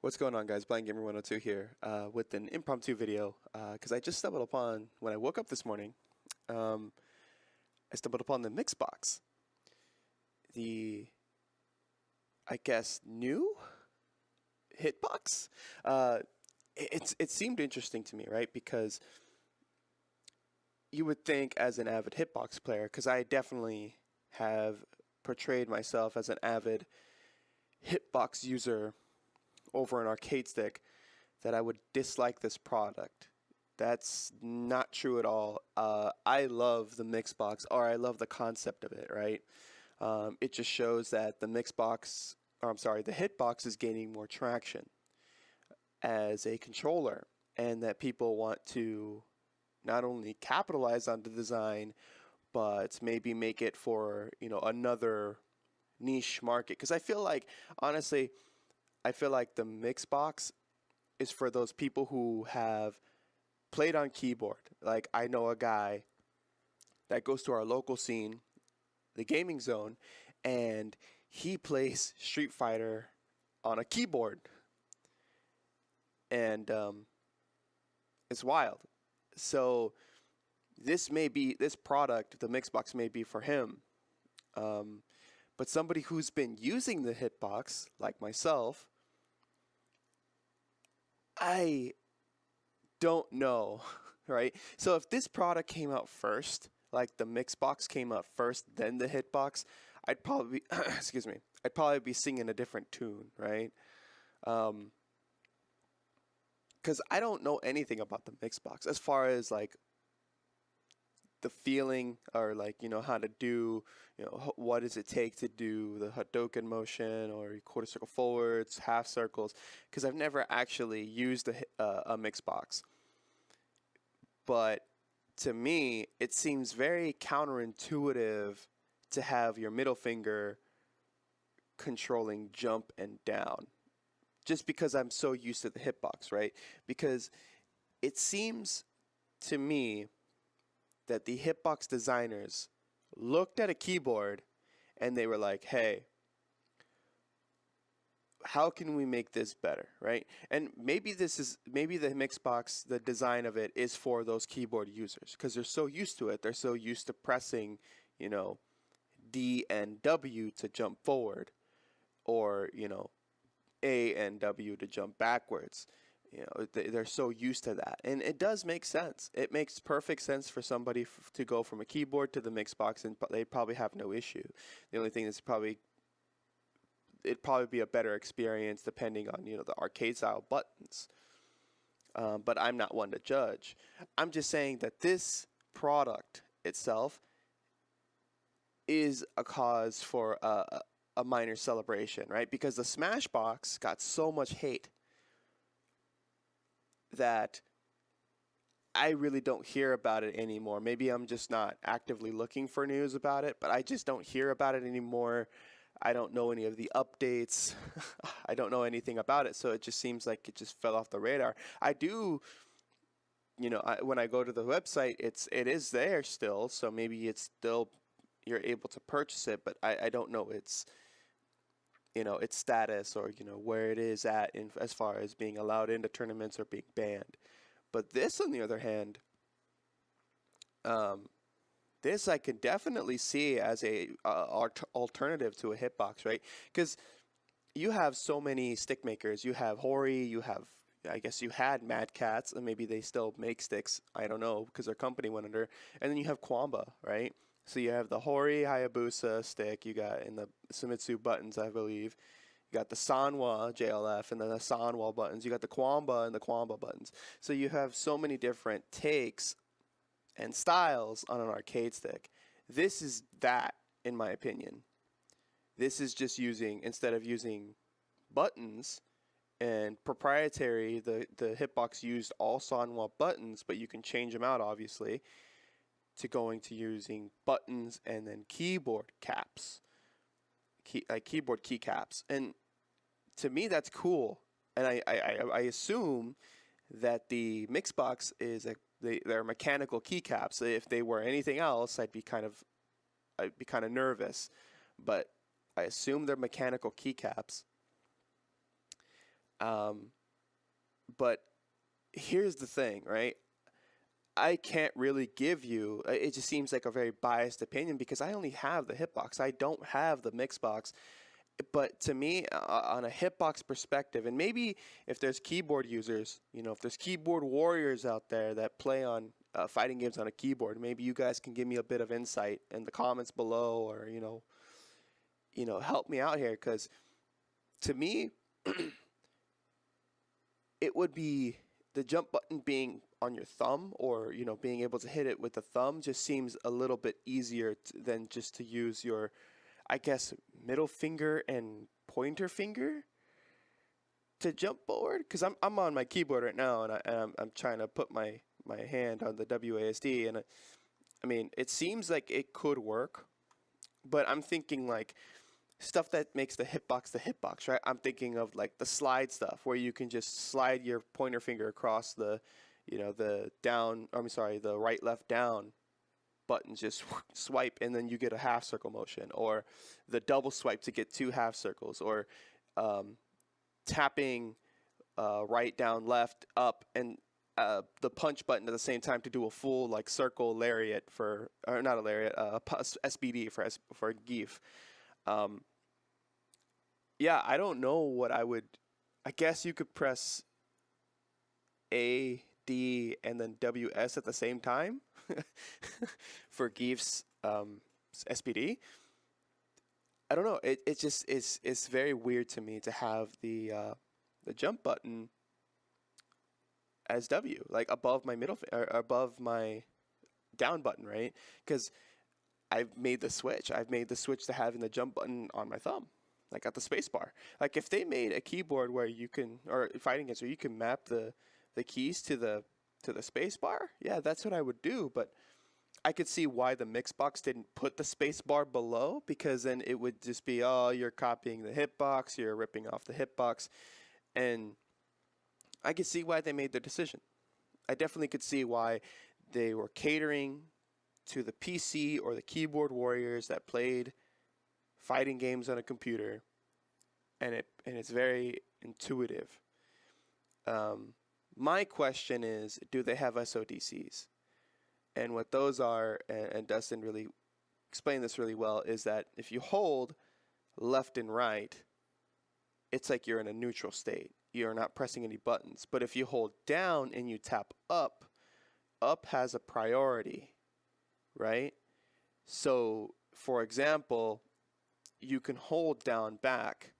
What's going on, guys? Blind Gamer 102 here with an impromptu video because I just stumbled upon, when I woke up this morning, I stumbled upon the MIXBOX. The, I guess, new hitbox? It seemed interesting to me, right? Because you would think as an avid hitbox player, because I definitely have portrayed myself as an avid hitbox user over an arcade stick, that I would dislike this product. That's not true at all. I love the MIXBOX, or I love the concept of it, right? It just shows that the MIXBOX, or I'm sorry, the hitbox is gaining more traction as a controller, and that people want to not only capitalize on the design, but maybe make it for, another niche market. Because I feel like, honestly, I feel like the MIXBOX is for those people who have played on keyboard. Like, I know a guy that goes to our local scene, the gaming zone, and he plays Street Fighter on a keyboard. And it's wild. So this product, the MIXBOX, may be for him. But somebody who's been using the hitbox, like myself, I don't know, right? So if this product came out first, like the MIXBOX came out first, then the hitbox, I'd probably be, excuse me, I'd probably be singing a different tune, right? Because I don't know anything about the MIXBOX as far as like the feeling, or like, how to do, what does it take to do the Hadouken motion or quarter circle forwards, half circles, because I've never actually used a MIXBOX. But to me, it seems very counterintuitive to have your middle finger controlling jump and down, just because I'm so used to the hitbox, right? Because it seems to me that the hitbox designers looked at a keyboard and they were like, hey, how can we make this better, right? And maybe the MIXBOX, the design of it is for those keyboard users because they're so used to it. They're so used to pressing, D and W to jump forward, or, A and W to jump backwards. They're so used to that, and it does make sense. It makes perfect sense for somebody to go from a keyboard to the MIXBOX, and they probably have no issue. The only thing is it'd probably be a better experience depending on the arcade style buttons. But I'm not one to judge. I'm just saying that this product itself is a cause for a minor celebration, right? Because the Smashbox got so much hate that I really don't hear about it anymore. Maybe I'm just not actively looking for news about it, but I just don't hear about it anymore. I don't know any of the updates. I don't know anything about it, so it just seems like it just fell off the radar. I do, when I go to the website, it is there still, so maybe it's still, you're able to purchase it, but I don't know its status, or where it is at as far as being allowed into tournaments or being banned. But this, on the other hand, this I could definitely see as a alternative to a hitbox, right? Because you have so many stick makers. You have Hori, I guess you had Mad Cats, and maybe they still make sticks. I don't know, because their company went under. And then you have Kwamba, right? So you have the Hori Hayabusa stick, you got in the Sumitsu buttons, I believe. You got the Sanwa JLF and then the Sanwa buttons. You got the Kwamba and the Kwamba buttons. So you have so many different takes and styles on an arcade stick. This is that, in my opinion. This is just instead of using buttons and proprietary, the hitbox used all Sanwa buttons, but you can change them out, obviously, to going to using buttons and then keyboard caps, keyboard keycaps. And to me, that's cool. And I assume that the MIXBOX is they're mechanical keycaps. If they were anything else, I'd be kind of nervous. But I assume they're mechanical keycaps. Um, but here's the thing, right? I can't really give you. It just seems like a very biased opinion because I only have the hitbox. I don't have the MIXBOX. But to me, on a hitbox perspective, and maybe if there's keyboard users, if there's keyboard warriors out there that play on fighting games on a keyboard, maybe you guys can give me a bit of insight in the comments below, or help me out here, because to me, it would be the jump button being on your thumb, or being able to hit it with the thumb just seems a little bit easier than just to use your, I guess, middle finger and pointer finger to jump forward. Because I'm on my keyboard right now, and I'm trying to put my hand on the WASD, and I mean, it seems like it could work, but I'm thinking like stuff that makes the hitbox, right? I'm thinking of like the slide stuff where you can just slide your pointer finger across the the right left down buttons, just swipe, and then you get a half circle motion, or the double swipe to get 2 half circles, or tapping right, down, left, up, and the punch button at the same time to do a full like circle lariat or not a lariat, SBD for GIF. Yeah, I don't know what I would. I guess you could press A, D, and then WS at the same time for GIF's SPD. I don't know. It just it's very weird to me to have the jump button as W, like above my above my down button, right? Because I've made the switch. I've made the switch to having the jump button on my thumb, like at the space bar. Like if they made a keyboard where you can, or fighting games where you can map the keys to the space bar, yeah, that's what I would do. But I could see why the MIXBOX didn't put the space bar below, because then it would just be, oh, you're copying the hitbox, you're ripping off the hitbox. And I could see why they made the decision. I definitely could see why they were catering to the PC or the keyboard warriors that played fighting games on a computer, and it's very intuitive. My question is, do they have SODCs? And what those are, and Dustin really explained this really well, is that if you hold left and right, it's like you're in a neutral state. You're not pressing any buttons. But if you hold down and you tap up, up has a priority, right? So, for example, you can hold down back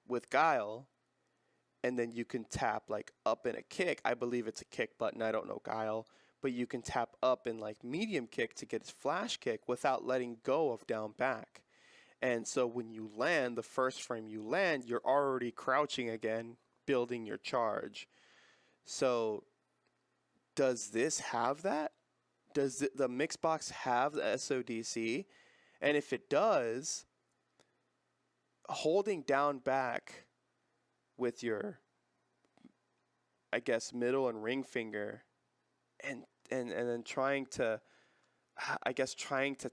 with Guile, and then you can tap like up in a kick. I believe it's a kick button. I don't know Guile. But you can tap up in like medium kick to get its flash kick without letting go of down back. And so when you land, the first frame you land, you're already crouching again, building your charge. So does this have that? Does the MIXBOX have the SODC? And if it does, holding down back with your, I guess, middle and ring finger, and then trying to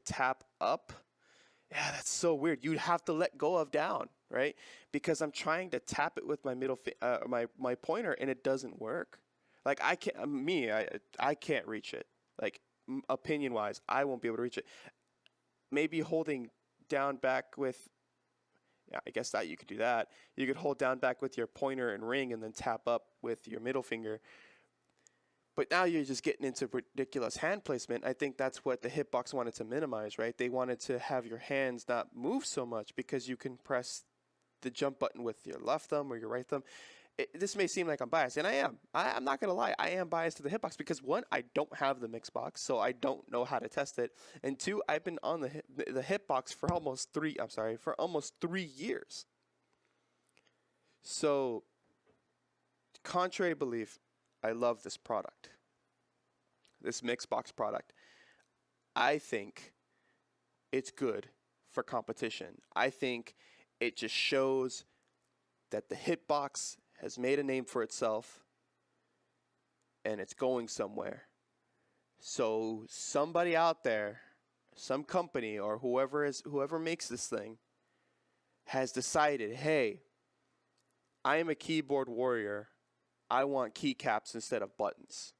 tap up, yeah, that's so weird. You'd have to let go of down, right? Because I'm trying to tap it with my my pointer, and it doesn't work. Like I can't reach it. Like opinion wise, I won't be able to reach it. Maybe holding down back with, yeah, I guess that you could do that. You could hold down back with your pointer and ring, and then tap up with your middle finger. But now you're just getting into ridiculous hand placement. I think that's what the hitbox wanted to minimize, right? They wanted to have your hands not move so much because you can press the jump button with your left thumb or your right thumb. This may seem like I'm biased, and I am. I'm not going to lie. I am biased to the hitbox because, one, I don't have the MIXBOX, so I don't know how to test it. And two, I've been on the hitbox for almost 3 years. So, contrary belief, I love this product, this MIXBOX product. I think it's good for competition. I think it just shows that the hitbox has made a name for itself and it's going somewhere. So somebody out there, some company or whoever makes this thing has decided, hey, I am a keyboard warrior. I want keycaps instead of buttons.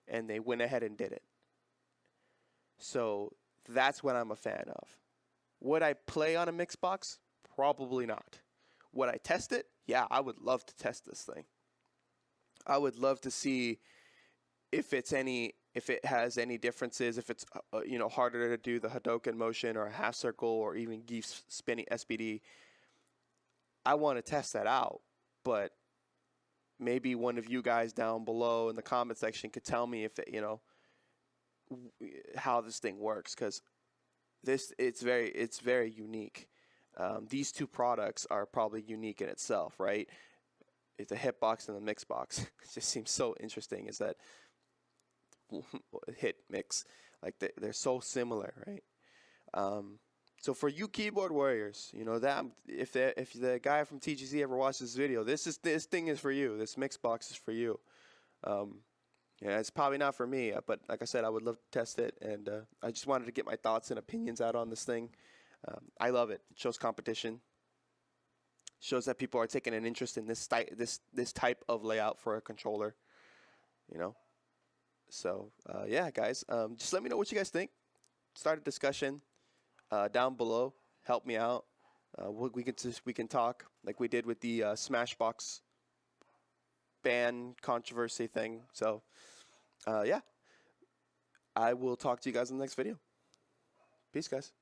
And they went ahead and did it. So that's what I'm a fan of. Would I play on a MIXBOX? Probably not. Would I test it? Yeah, I would love to test this thing. I would love to see if it has any differences, if it's harder to do the Hadoken motion or a half circle or even Geef's spinning SBD. I want to test that out, but maybe one of you guys down below in the comment section could tell me if how this thing works, because it's very unique. These two products are probably unique in itself, right? It's a hitbox and a MIXBOX. It just seems so interesting. Is that hit mix, like they're so similar, right? So for you keyboard warriors, that if the guy from TGZ ever watches this video, this thing is for you. This MIXBOX is for you. Yeah, it's probably not for me, but like I said, I would love to test it, and I just wanted to get my thoughts and opinions out on this thing. I love it. It shows competition. Shows that people are taking an interest in this type of layout for a controller. So yeah, guys, just let me know what you guys think. Start a discussion down below. Help me out. We can talk like we did with the Smashbox ban controversy thing. So yeah, I will talk to you guys in the next video. Peace, guys.